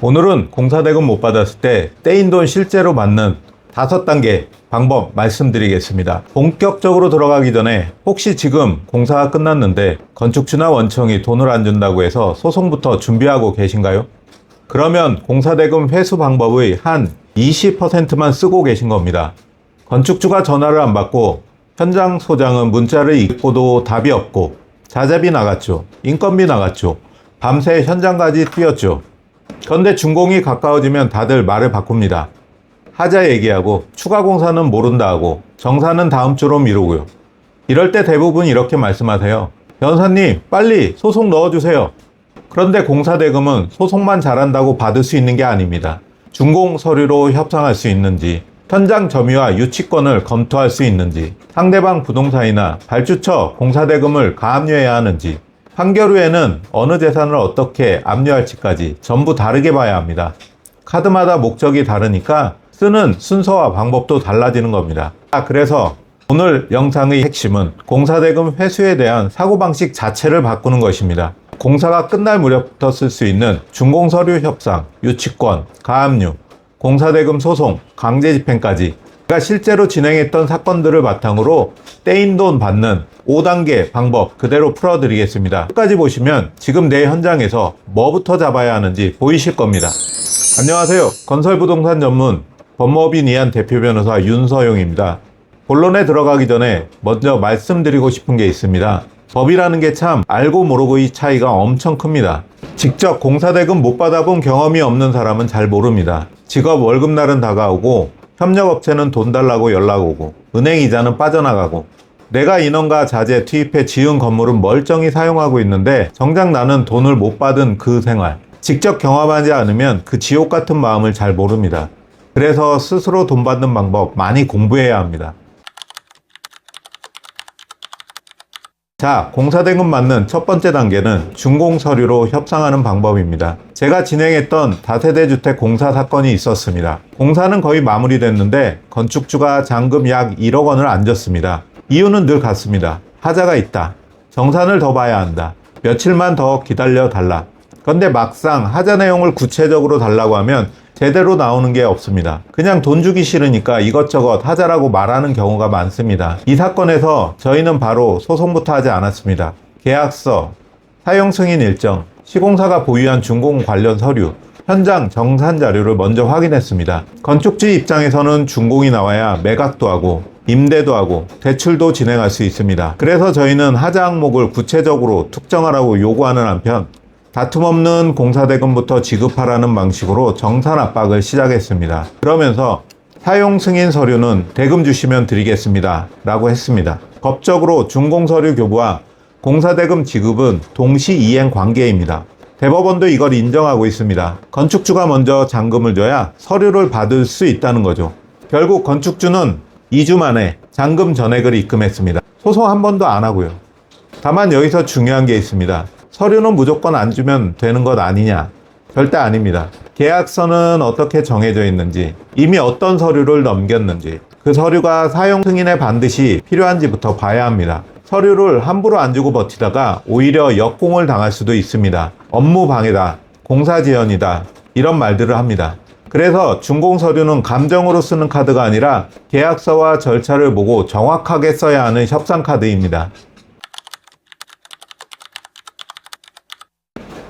오늘은 공사대금 못 받았을 때 떼인 돈 실제로 받는 5단계 방법 말씀드리겠습니다. 본격적으로 들어가기 전에 혹시 지금 공사가 끝났는데 건축주나 원청이 돈을 안 준다고 해서 소송부터 준비하고 계신가요? 그러면 공사대금 회수 방법의 한 20%만 쓰고 계신 겁니다. 건축주가 전화를 안 받고 현장 소장은 문자를 읽고도 답이 없고 자재비 나갔죠. 인건비 나갔죠. 밤새 현장까지 뛰었죠. 그런데 준공이 가까워지면 다들 말을 바꿉니다. 하자 얘기하고 추가 공사는 모른다 하고 정사는 다음 주로 미루고요. 이럴 때 대부분 이렇게 말씀하세요. 변호사님 빨리 소송 넣어주세요. 그런데 공사대금은 소송만 잘한다고 받을 수 있는 게 아닙니다. 준공 서류로 협상할 수 있는지, 현장 점유와 유치권을 검토할 수 있는지, 상대방 부동산이나 발주처 공사대금을 가압류해야 하는지, 판결 후에는 어느 재산을 어떻게 압류할지까지 전부 다르게 봐야 합니다. 카드마다 목적이 다르니까 쓰는 순서와 방법도 달라지는 겁니다. 그래서 오늘 영상의 핵심은 공사대금 회수에 대한 사고방식 자체를 바꾸는 것입니다. 공사가 끝날 무렵부터 쓸 수 있는 준공서류 협상, 유치권, 가압류, 공사대금 소송, 강제집행까지 제가 실제로 진행했던 사건들을 바탕으로 떼인 돈 받는 5단계 방법 그대로 풀어드리겠습니다. 끝까지 보시면 지금 내 현장에서 뭐부터 잡아야 하는지 보이실 겁니다. 안녕하세요. 건설부동산 전문 법무법인 이한 대표 변호사 윤서용입니다. 본론에 들어가기 전에 먼저 말씀드리고 싶은 게 있습니다. 법이라는 게 참 알고 모르고의 차이가 엄청 큽니다. 직접 공사대금 못 받아본 경험이 없는 사람은 잘 모릅니다. 직업 월급날은 다가오고 협력업체는 돈 달라고 연락 오고 은행 이자는 빠져나가고 내가 인원과 자재 투입해 지은 건물은 멀쩡히 사용하고 있는데 정작 나는 돈을 못 받은 그 생활. 직접 경험하지 않으면 그 지옥 같은 마음을 잘 모릅니다. 그래서 스스로 돈 받는 방법 많이 공부해야 합니다. 자, 공사대금 받는 첫 번째 단계는 준공서류로 협상하는 방법입니다. 제가 진행했던 다세대 주택 공사 사건이 있었습니다. 공사는 거의 마무리됐는데 건축주가 잔금 약 1억 원을 안 줬습니다. 이유는 늘 같습니다. 하자가 있다. 정산을 더 봐야 한다. 며칠만 더 기다려 달라. 그런데 막상 하자 내용을 구체적으로 달라고 하면 제대로 나오는 게 없습니다. 그냥 돈 주기 싫으니까 이것저것 하자라고 말하는 경우가 많습니다. 이 사건에서 저희는 바로 소송부터 하지 않았습니다. 계약서, 사용 승인 일정, 시공사가 보유한 준공 관련 서류, 현장 정산 자료를 먼저 확인했습니다. 건축주 입장에서는 준공이 나와야 매각도 하고 임대도 하고 대출도 진행할 수 있습니다. 그래서 저희는 하자 항목을 구체적으로 특정하라고 요구하는 한편 다툼 없는 공사대금부터 지급하라는 방식으로 정산 압박을 시작했습니다. 그러면서 사용 승인 서류는 대금 주시면 드리겠습니다 라고 했습니다. 법적으로 준공서류 교부와 공사대금 지급은 동시 이행 관계입니다. 대법원도 이걸 인정하고 있습니다. 건축주가 먼저 잔금을 줘야 서류를 받을 수 있다는 거죠. 결국 건축주는 2주 만에 잔금 전액을 입금했습니다. 소송 한 번도 안 하고요. 다만 여기서 중요한 게 있습니다. 서류는 무조건 안 주면 되는 것 아니냐? 절대 아닙니다. 계약서는 어떻게 정해져 있는지, 이미 어떤 서류를 넘겼는지, 그 서류가 사용 승인에 반드시 필요한지부터 봐야 합니다. 서류를 함부로 안 주고 버티다가 오히려 역공을 당할 수도 있습니다. 업무 방해다, 공사 지연이다, 이런 말들을 합니다. 그래서 준공 서류는 감정으로 쓰는 카드가 아니라 계약서와 절차를 보고 정확하게 써야 하는 협상 카드입니다.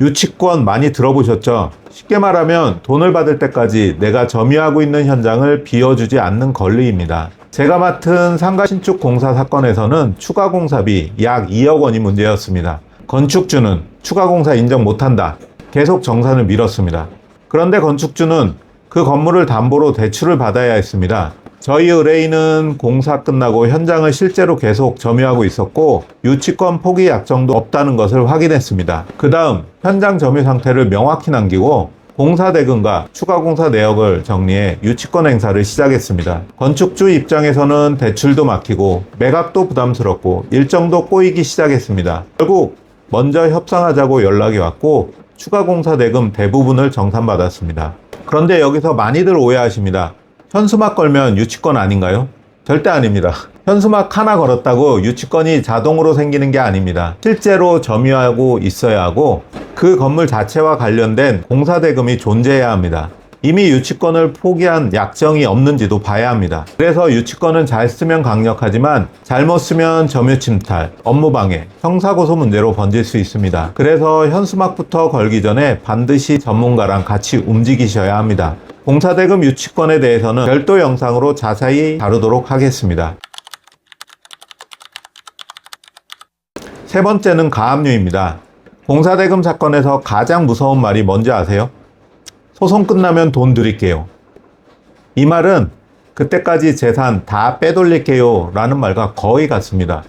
유치권 많이 들어보셨죠? 쉽게 말하면 돈을 받을 때까지 내가 점유하고 있는 현장을 비워주지 않는 권리입니다. 제가 맡은 상가 신축 공사 사건에서는 추가 공사비 약 2억 원이 문제였습니다. 건축주는 추가 공사 인정 못한다. 계속 정산을 미뤘습니다. 그런데 건축주는 그 건물을 담보로 대출을 받아야 했습니다. 저희 의뢰인은 공사 끝나고 현장을 실제로 계속 점유하고 있었고 유치권 포기 약정도 없다는 것을 확인했습니다. 그 다음 현장 점유 상태를 명확히 남기고 공사대금과 추가 공사 내역을 정리해 유치권 행사를 시작했습니다. 건축주 입장에서는 대출도 막히고 매각도 부담스럽고 일정도 꼬이기 시작했습니다. 결국 먼저 협상하자고 연락이 왔고 추가 공사 대금 대부분을 정산받았습니다. 그런데 여기서 많이들 오해하십니다. 현수막 걸면 유치권 아닌가요? 절대 아닙니다. 현수막 하나 걸었다고 유치권이 자동으로 생기는 게 아닙니다. 실제로 점유하고 있어야 하고 그 건물 자체와 관련된 공사대금이 존재해야 합니다. 이미 유치권을 포기한 약정이 없는지도 봐야 합니다. 그래서 유치권은 잘 쓰면 강력하지만 잘못 쓰면 점유침탈, 업무방해, 형사고소 문제로 번질 수 있습니다. 그래서 현수막부터 걸기 전에 반드시 전문가랑 같이 움직이셔야 합니다. 공사대금 유치권에 대해서는 별도 영상으로 자세히 다루도록 하겠습니다. 세 번째는 가압류입니다. 공사대금 사건에서 가장 무서운 말이 뭔지 아세요? 소송 끝나면 돈 드릴게요. 이 말은 그때까지 재산 다 빼돌릴게요 라는 말과 거의 같습니다.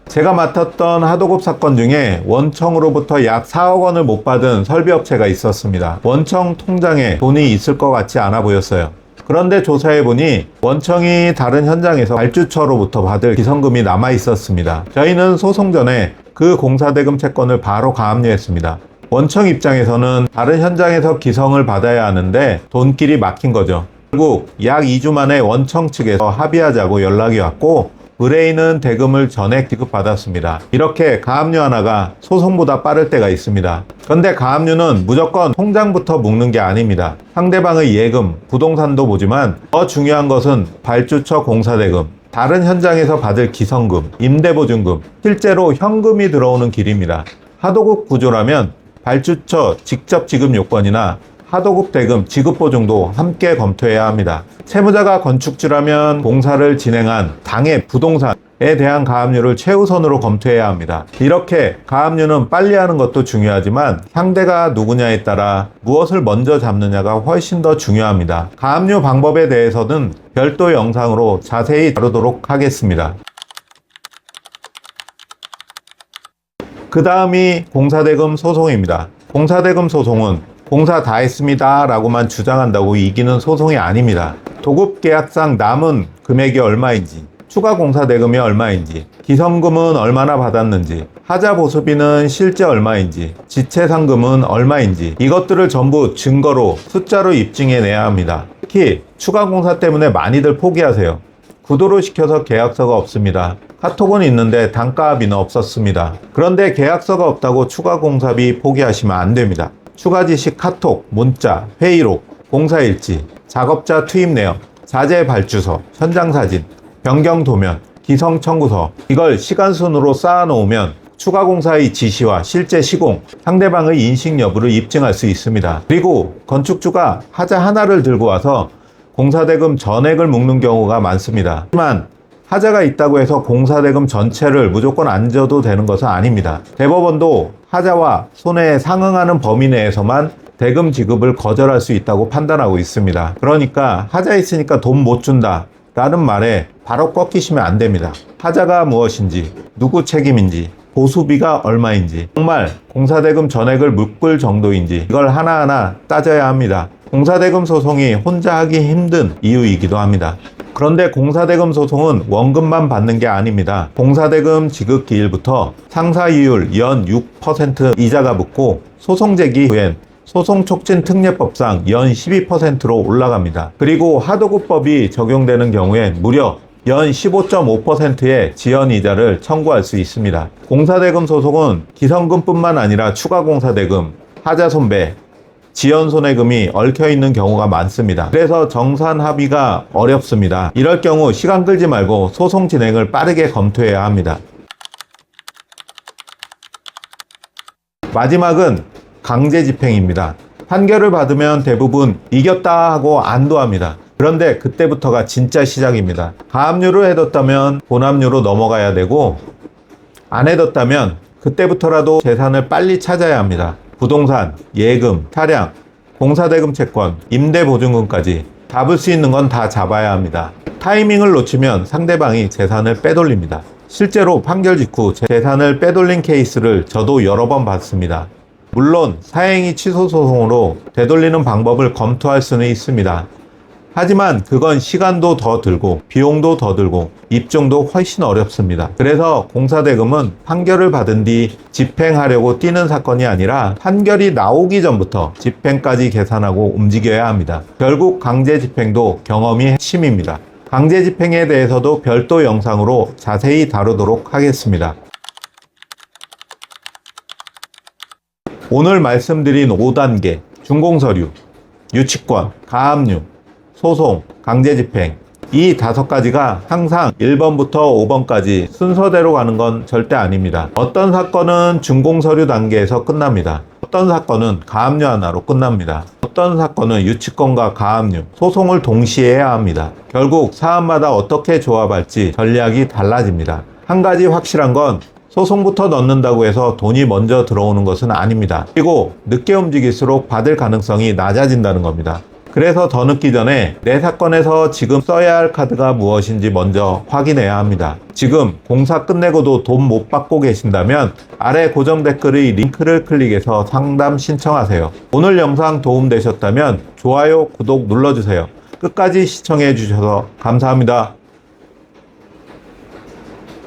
제가 맡았던 하도급 사건 중에 원청으로부터 약 4억 원을 못 받은 설비업체가 있었습니다. 원청 통장에 돈이 있을 것 같지 않아 보였어요. 그런데 조사해보니 원청이 다른 현장에서 발주처로부터 받을 기성금이 남아 있었습니다. 저희는 소송 전에 그 공사대금 채권을 바로 가압류했습니다. 원청 입장에서는 다른 현장에서 기성을 받아야 하는데 돈길이 막힌 거죠. 결국 약 2주 만에 원청 측에서 합의하자고 연락이 왔고 의뢰인은 대금을 전액 지급받았습니다. 이렇게 가압류 하나가 소송보다 빠를 때가 있습니다. 그런데 가압류는 무조건 통장부터 묶는 게 아닙니다. 상대방의 예금, 부동산도 보지만 더 중요한 것은 발주처 공사대금, 다른 현장에서 받을 기성금, 임대보증금, 실제로 현금이 들어오는 길입니다. 하도급 구조라면 발주처 직접 지급 요건이나 하도급 대금 지급 보증도 함께 검토해야 합니다. 채무자가 건축주라면 공사를 진행한 당해 부동산에 대한 가압류를 최우선으로 검토해야 합니다. 이렇게 가압류는 빨리 하는 것도 중요하지만 상대가 누구냐에 따라 무엇을 먼저 잡느냐가 훨씬 더 중요합니다. 가압류 방법에 대해서는 별도 영상으로 자세히 다루도록 하겠습니다. 그 다음이 공사대금 소송입니다. 공사대금 소송은 공사 다 했습니다 라고만 주장한다고 이기는 소송이 아닙니다. 도급계약상 남은 금액이 얼마인지, 추가 공사대금이 얼마인지, 기성금은 얼마나 받았는지, 하자 보수비는 실제 얼마인지, 지체상금은 얼마인지 이것들을 전부 증거로 숫자로 입증해내야 합니다. 특히 추가 공사 때문에 많이들 포기하세요. 구도로 시켜서 계약서가 없습니다. 카톡은 있는데 단가 합의는 없었습니다. 그런데 계약서가 없다고 추가 공사비 포기하시면 안 됩니다. 추가 지시 카톡, 문자, 회의록, 공사일지, 작업자 투입 내역, 자재 발주서, 현장 사진, 변경 도면, 기성 청구서 이걸 시간순으로 쌓아놓으면 추가 공사의 지시와 실제 시공, 상대방의 인식 여부를 입증할 수 있습니다. 그리고 건축주가 하자 하나를 들고 와서 공사대금 전액을 묶는 경우가 많습니다. 하지만 하자가 있다고 해서 공사대금 전체를 무조건 안 줘도 되는 것은 아닙니다. 대법원도 하자와 손해에 상응하는 범위 내에서만 대금 지급을 거절할 수 있다고 판단하고 있습니다. 그러니까 하자 있으니까 돈 못 준다 라는 말에 바로 꺾이시면 안 됩니다. 하자가 무엇인지, 누구 책임인지, 보수비가 얼마인지, 정말 공사대금 전액을 묶을 정도인지 이걸 하나하나 따져야 합니다. 공사대금 소송이 혼자 하기 힘든 이유이기도 합니다. 그런데 공사대금 소송은 원금만 받는 게 아닙니다. 공사대금 지급 기일부터 상사이율 연 6% 이자가 붙고 소송 제기 후엔 소송촉진특례법상 연 12%로 올라갑니다. 그리고 하도급법이 적용되는 경우엔 무려 연 15.5%의 지연이자를 청구할 수 있습니다. 공사대금 소송은 기성금뿐만 아니라 추가 공사대금, 하자 손배, 지연 손해금이 얽혀있는 경우가 많습니다. 그래서 정산 합의가 어렵습니다. 이럴 경우 시간 끌지 말고 소송 진행을 빠르게 검토해야 합니다. 마지막은 강제 집행입니다. 판결을 받으면 대부분 이겼다 하고 안도합니다. 그런데 그때부터가 진짜 시작입니다. 가압류를 해뒀다면 본압류로 넘어가야 되고 안 해뒀다면 그때부터라도 재산을 빨리 찾아야 합니다. 부동산, 예금, 차량, 공사대금 채권, 임대보증금까지 잡을 수 있는 건 다 잡아야 합니다. 타이밍을 놓치면 상대방이 재산을 빼돌립니다. 실제로 판결 직후 재산을 빼돌린 케이스를 저도 여러 번 봤습니다. 물론 사행위 취소 소송으로 되돌리는 방법을 검토할 수는 있습니다. 하지만 그건 시간도 더 들고 비용도 더 들고 입증도 훨씬 어렵습니다. 그래서 공사대금은 판결을 받은 뒤 집행하려고 뛰는 사건이 아니라 판결이 나오기 전부터 집행까지 계산하고 움직여야 합니다. 결국 강제 집행도 경험이 핵심입니다. 강제 집행에 대해서도 별도 영상으로 자세히 다루도록 하겠습니다. 오늘 말씀드린 5단계, 준공서류, 유치권, 가압류, 소송, 강제집행, 이 5가지가 항상 1번부터 5번까지 순서대로 가는 건 절대 아닙니다. 어떤 사건은 준공서류 단계에서 끝납니다. 어떤 사건은 가압류 하나로 끝납니다. 어떤 사건은 유치권과 가압류, 소송을 동시에 해야 합니다. 결국 사안마다 어떻게 조합할지 전략이 달라집니다. 한 가지 확실한 건 소송부터 넣는다고 해서 돈이 먼저 들어오는 것은 아닙니다. 그리고 늦게 움직일수록 받을 가능성이 낮아진다는 겁니다. 그래서 더 늦기 전에 내 사건에서 지금 써야 할 카드가 무엇인지 먼저 확인해야 합니다. 지금 공사 끝내고도 돈 못 받고 계신다면 아래 고정 댓글의 링크를 클릭해서 상담 신청하세요. 오늘 영상 도움되셨다면 좋아요, 구독 눌러주세요. 끝까지 시청해 주셔서 감사합니다.